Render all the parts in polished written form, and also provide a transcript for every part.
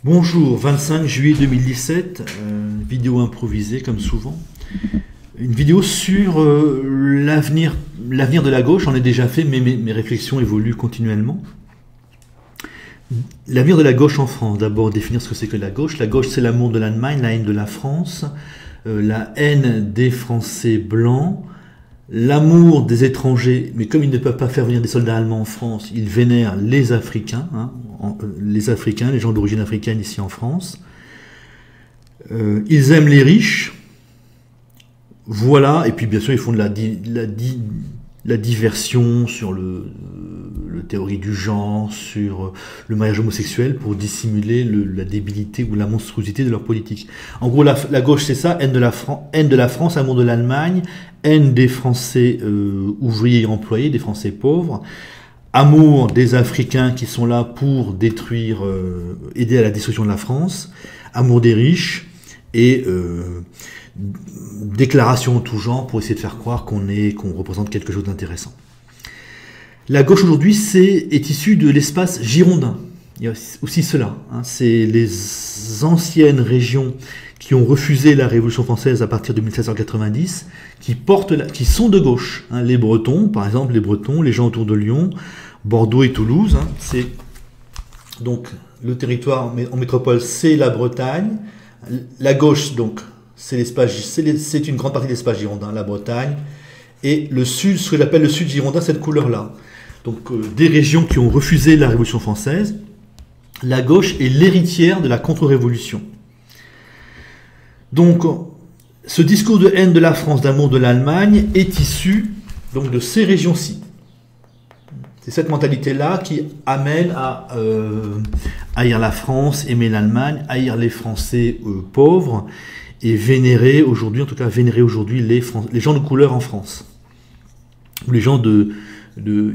Bonjour, 25 juillet 2017, vidéo improvisée comme souvent. Une vidéo sur l'avenir de la gauche. J'en ai déjà fait, mais mes réflexions évoluent continuellement. L'avenir de la gauche en France. D'abord, définir ce que c'est que la gauche. La gauche, c'est l'amour de l'Allemagne, la haine de la France, la haine des Français blancs, l'amour des étrangers, mais comme ils ne peuvent pas faire venir des soldats allemands en France, ils vénèrent les Africains, les gens d'origine africaine ici en France. Ils aiment les riches, voilà, et puis bien sûr ils font de la diversion sur le théorie du genre, sur le mariage homosexuel pour dissimuler la débilité ou la monstruosité de leur politique. En gros, la gauche c'est ça, haine de la France, amour de l'Allemagne, haine des Français ouvriers et employés, des Français pauvres, amour des Africains qui sont là pour détruire, aider à la destruction de la France, amour des riches et déclaration en tout genre pour essayer de faire croire qu'on représente quelque chose d'intéressant. La gauche aujourd'hui est issue de l'espace girondin. Il y a aussi cela. C'est les anciennes régions qui ont refusé la Révolution française à partir de 1790, qui sont de gauche. Les Bretons, par exemple, les gens autour de Lyon, Bordeaux et Toulouse. C'est donc le territoire en métropole, c'est la Bretagne. La gauche, donc, c'est une grande partie de l'espace girondin, la Bretagne. Et le sud, ce que j'appelle le sud girondin, cette couleur-là. Donc, des régions qui ont refusé la Révolution française. La gauche est l'héritière de la contre-révolution. Donc, ce discours de haine de la France, d'amour de l'Allemagne, est issu donc de ces régions-ci. C'est cette mentalité-là qui amène à haïr la France, aimer l'Allemagne, haïr les Français pauvres et vénérer aujourd'hui, les gens de couleur en France. Ou les gens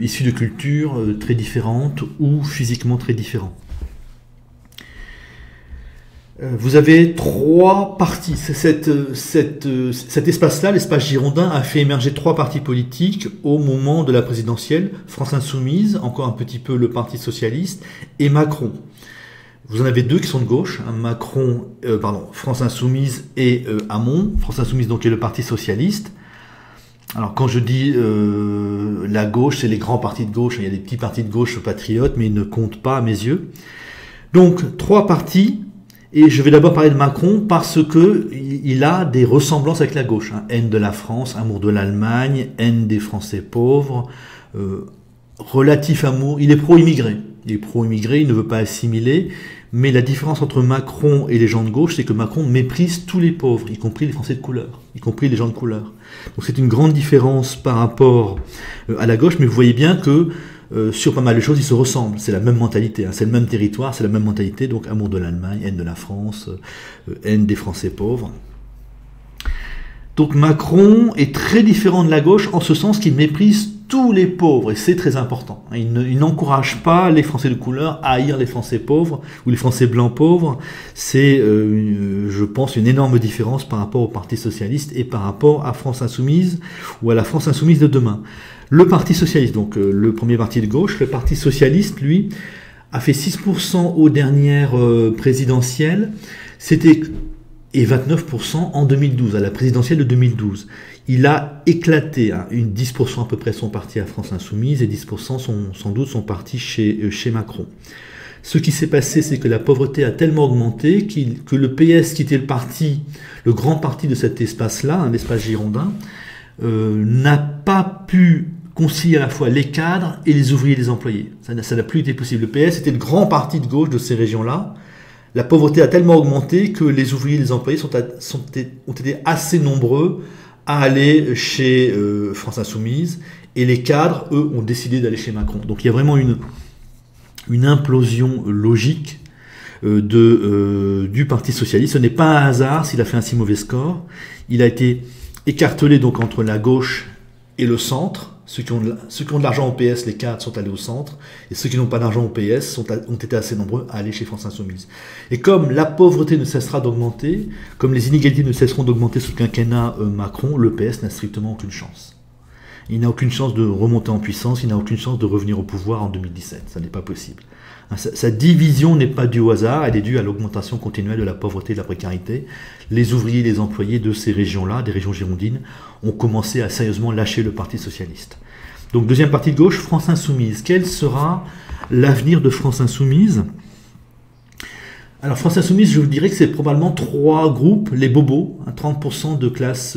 issus de cultures très différentes ou physiquement très différents. Vous avez trois partis. Cet espace-là, l'espace girondin, a fait émerger trois partis politiques au moment de la présidentielle. France Insoumise, encore un petit peu le Parti Socialiste, et Macron. Vous en avez deux qui sont de gauche, France Insoumise et Hamon. France Insoumise donc est le Parti Socialiste. Alors quand je dis la gauche, c'est les grands partis de gauche. Il y a des petits partis de gauche patriotes, mais ils ne comptent pas à mes yeux. Donc trois partis. Et je vais d'abord parler de Macron parce que il a des ressemblances avec la gauche. Haine de la France, amour de l'Allemagne, haine des Français pauvres, relatif amour. Il est pro-immigré. Il ne veut pas assimiler. Mais la différence entre Macron et les gens de gauche, c'est que Macron méprise tous les pauvres, y compris les Français de couleur, y compris les gens de couleur. Donc c'est une grande différence par rapport à la gauche, mais vous voyez bien que sur pas mal de choses, ils se ressemblent. C'est la même mentalité, c'est le même territoire, c'est la même mentalité. Donc amour de l'Allemagne, haine de la France, haine des Français pauvres. Donc Macron est très différent de la gauche en ce sens qu'il méprise tous les pauvres, et c'est très important. Il n'encourage pas les Français de couleur à haïr les Français pauvres ou les Français blancs pauvres. C'est, je pense, une énorme différence par rapport au Parti Socialiste et par rapport à France Insoumise ou à la France Insoumise de demain. Le Parti Socialiste, donc le premier parti de gauche, le Parti Socialiste, lui, a fait 6% aux dernières présidentielles. Et 29% en 2012, à la présidentielle de 2012. Il a éclaté, 10% à peu près son parti à France Insoumise et 10% sans doute son parti chez Macron. Ce qui s'est passé, c'est que la pauvreté a tellement augmenté que le PS, qui était le grand parti de cet espace-là, l'espace girondin, n'a pas pu concilier à la fois les cadres et les ouvriers et les employés. Ça n'a plus été possible. Le PS était le grand parti de gauche de ces régions-là. La pauvreté a tellement augmenté que les ouvriers et les employés ont été assez nombreux à aller chez France Insoumise, et les cadres, eux, ont décidé d'aller chez Macron. Donc il y a vraiment une implosion logique du Parti Socialiste. Ce n'est pas un hasard s'il a fait un si mauvais score. Il a été écartelé donc entre la gauche et le centre. Ceux qui ont de l'argent au PS, les cadres, sont allés au centre, et ceux qui n'ont pas d'argent au PS ont été assez nombreux à aller chez France Insoumise. Et comme la pauvreté ne cessera d'augmenter, comme les inégalités ne cesseront d'augmenter sous le quinquennat Macron, le PS n'a strictement aucune chance. Il n'a aucune chance de remonter en puissance, il n'a aucune chance de revenir au pouvoir en 2017. Ça n'est pas possible. Sa division n'est pas due au hasard, elle est due à l'augmentation continuelle de la pauvreté et de la précarité. Les ouvriers et les employés de ces régions-là, des régions girondines, ont commencé à sérieusement lâcher le Parti socialiste. Donc deuxième parti de gauche, France Insoumise. Quel sera l'avenir de France Insoumise? Alors France Insoumise, je vous dirais que c'est probablement trois groupes, les bobos, 30% de classe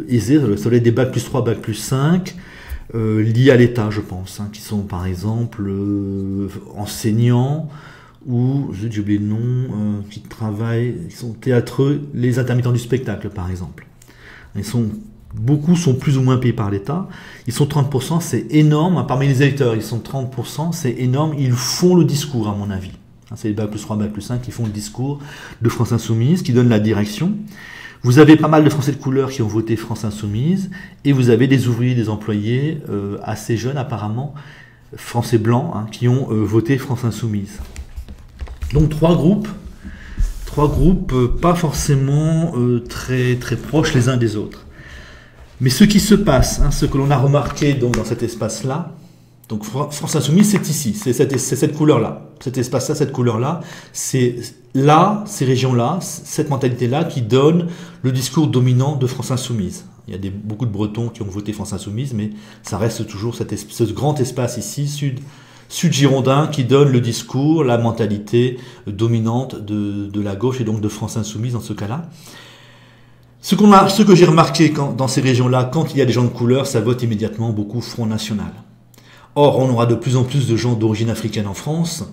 aisée, ça va être des bac plus 3, bac plus 5, liés à l'État, je pense, qui sont par exemple enseignants ou, j'ai oublié le nom, qui travaillent, qui sont théâtreux, les intermittents du spectacle par exemple. Beaucoup sont plus ou moins payés par l'État. Ils sont 30%, c'est énorme. Parmi les électeurs, ils sont 30%, c'est énorme. Ils font le discours, à mon avis. C'est les bac plus 3, bac plus 5 qui font le discours de France Insoumise, qui donnent la direction. Vous avez pas mal de Français de couleur qui ont voté France Insoumise, et vous avez des ouvriers, des employés assez jeunes apparemment, Français blancs, qui ont voté France Insoumise. Donc trois groupes pas forcément très proches les uns des autres. Mais ce qui se passe, ce que l'on a remarqué donc, dans cet espace-là, donc France Insoumise, c'est ici, c'est cette couleur-là, cet espace-là, cette couleur-là, c'est là, ces régions-là, cette mentalité-là qui donne le discours dominant de France Insoumise. Il y a beaucoup de Bretons qui ont voté France Insoumise, mais ça reste toujours ce grand espace ici, sud-girondin, qui donne le discours, la mentalité dominante de la gauche et donc de France Insoumise dans ce cas-là. Ce que j'ai remarqué dans ces régions-là, quand il y a des gens de couleur, ça vote immédiatement beaucoup Front National. Or, on aura de plus en plus de gens d'origine africaine en France,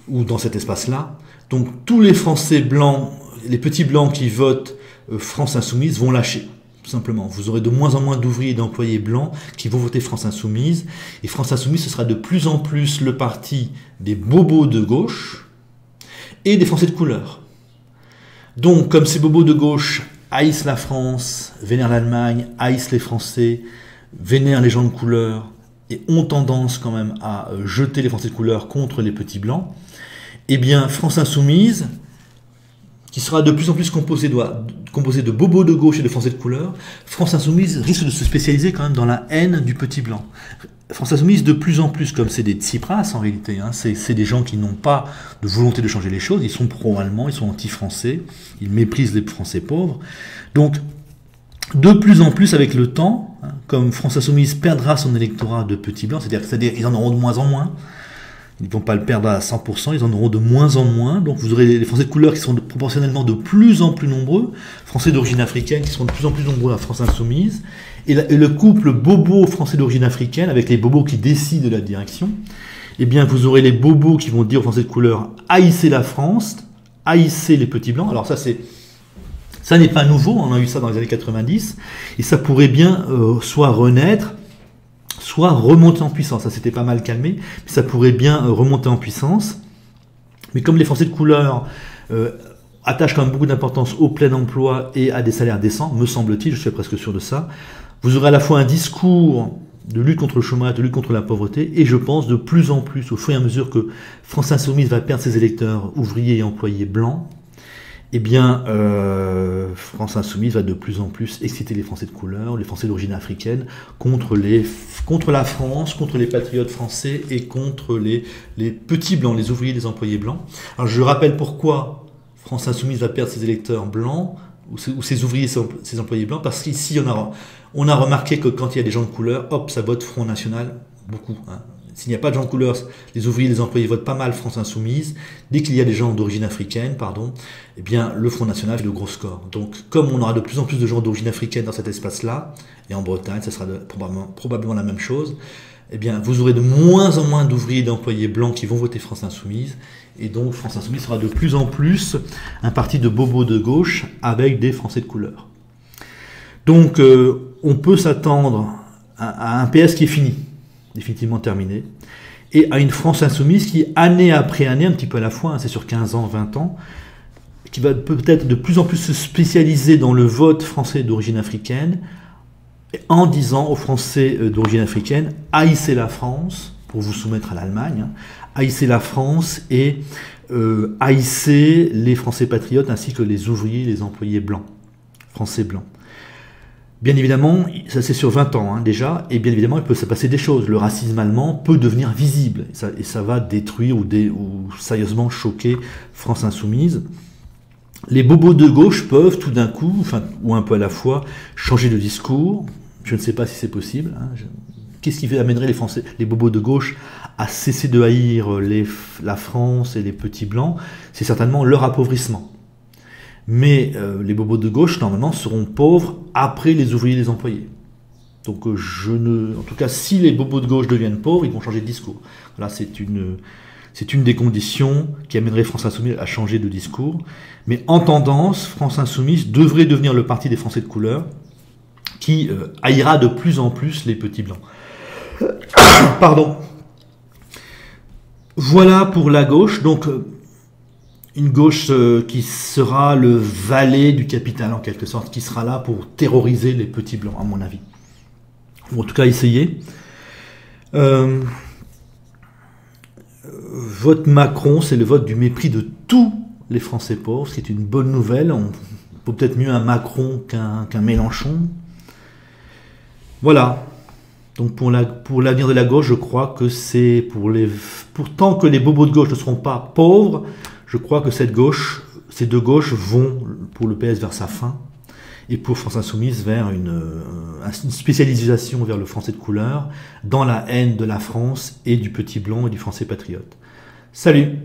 ou dans cet espace-là. Donc, tous les Français blancs, les petits blancs qui votent France Insoumise vont lâcher, tout simplement. Vous aurez de moins en moins d'ouvriers et d'employés blancs qui vont voter France Insoumise. Et France Insoumise, ce sera de plus en plus le parti des bobos de gauche et des Français de couleur. Donc, comme ces bobos de gauche haïssent la France, vénèrent l'Allemagne, haïssent les Français, vénèrent les gens de couleur, et ont tendance quand même à jeter les Français de couleur contre les petits blancs, eh bien France Insoumise, qui sera de plus en plus composée de bobos de gauche et de Français de couleur, France Insoumise risque de se spécialiser quand même dans la haine du petit blanc. France Insoumise, de plus en plus, comme c'est des Tsipras en réalité, c'est des gens qui n'ont pas de volonté de changer les choses, ils sont pro-allemands, ils sont anti-français, ils méprisent les Français pauvres. Donc, de plus en plus avec le temps, comme France Insoumise perdra son électorat de petits blancs, c'est-à-dire qu'ils en auront de moins en moins, ils ne vont pas le perdre à 100%, ils en auront de moins en moins, donc vous aurez les Français de couleur qui seront proportionnellement de plus en plus nombreux, Français d'origine africaine qui seront de plus en plus nombreux à France Insoumise, et le couple bobo français d'origine africaine, avec les bobos qui décident de la direction, eh bien vous aurez les bobos qui vont dire aux Français de couleur « haïssez la France », « haïssez les petits blancs », alors ça n'est pas nouveau, on a eu ça dans les années 90, et ça pourrait bien soit renaître, soit remonter en puissance. Ça s'était pas mal calmé, mais ça pourrait bien remonter en puissance. Mais comme les Français de couleur attachent quand même beaucoup d'importance au plein emploi et à des salaires décents, me semble-t-il, je suis presque sûr de ça, vous aurez à la fois un discours de lutte contre le chômage, de lutte contre la pauvreté, et je pense de plus en plus, au fur et à mesure que France Insoumise va perdre ses électeurs ouvriers et employés blancs, eh bien, France Insoumise va de plus en plus exciter les Français de couleur, les Français d'origine africaine, contre la France, contre les patriotes français et contre les petits blancs, les ouvriers, les employés blancs. Alors je rappelle pourquoi France Insoumise va perdre ses électeurs blancs, ou ses ouvriers, ses employés blancs, parce qu'ici on a remarqué que quand il y a des gens de couleur, hop, ça vote Front National, beaucoup, S'il n'y a pas de gens de couleur, les ouvriers, les employés votent pas mal France Insoumise. Dès qu'il y a des gens d'origine africaine, eh bien, le Front National fait de gros scores. Donc, comme on aura de plus en plus de gens d'origine africaine dans cet espace-là, et en Bretagne, ça sera probablement la même chose, eh bien, vous aurez de moins en moins d'ouvriers et d'employés blancs qui vont voter France Insoumise, et donc France Insoumise sera de plus en plus un parti de bobos de gauche avec des Français de couleur. Donc, on peut s'attendre à un PS qui est fini, définitivement terminé, et à une France Insoumise qui, année après année, un petit peu à la fois, c'est sur 15 ans, 20 ans, qui va peut-être de plus en plus se spécialiser dans le vote français d'origine africaine, en disant aux Français d'origine africaine, haïssez la France, pour vous soumettre à l'Allemagne, haïssez la France et haïssez les Français patriotes ainsi que les ouvriers, les employés blancs, Français blancs. Bien évidemment, ça c'est sur 20 ans déjà, et bien évidemment il peut se passer des choses. Le racisme allemand peut devenir visible, et ça va détruire ou sérieusement choquer France Insoumise. Les bobos de gauche peuvent tout d'un coup, ou un peu à la fois, changer de discours. Je ne sais pas si c'est possible. Qu'est-ce qui amènerait les bobos de gauche à cesser de haïr la France et les petits blancs? C'est certainement leur appauvrissement. Mais les bobos de gauche, normalement, seront pauvres après les ouvriers et les employés. Donc en tout cas, si les bobos de gauche deviennent pauvres, ils vont changer de discours. Voilà, c'est une des conditions qui amènerait France Insoumise à changer de discours. Mais en tendance, France Insoumise devrait devenir le parti des Français de couleur qui haïra de plus en plus les petits blancs. Pardon. Voilà pour la gauche. Donc, une gauche qui sera le valet du capital, en quelque sorte, qui sera là pour terroriser les petits blancs, à mon avis. Ou en tout cas, essayer. Vote Macron, c'est le vote du mépris de tous les Français pauvres, ce qui est une bonne nouvelle. On peut peut-être mieux un Macron qu'un Mélenchon. Voilà. Donc pour l'avenir de la gauche, je crois que c'est pour tant que les bobos de gauche ne seront pas pauvres, je crois que ces deux gauches vont pour le PS vers sa fin et pour France Insoumise vers une spécialisation vers le Français de couleur dans la haine de la France et du petit blanc et du Français patriote. Salut!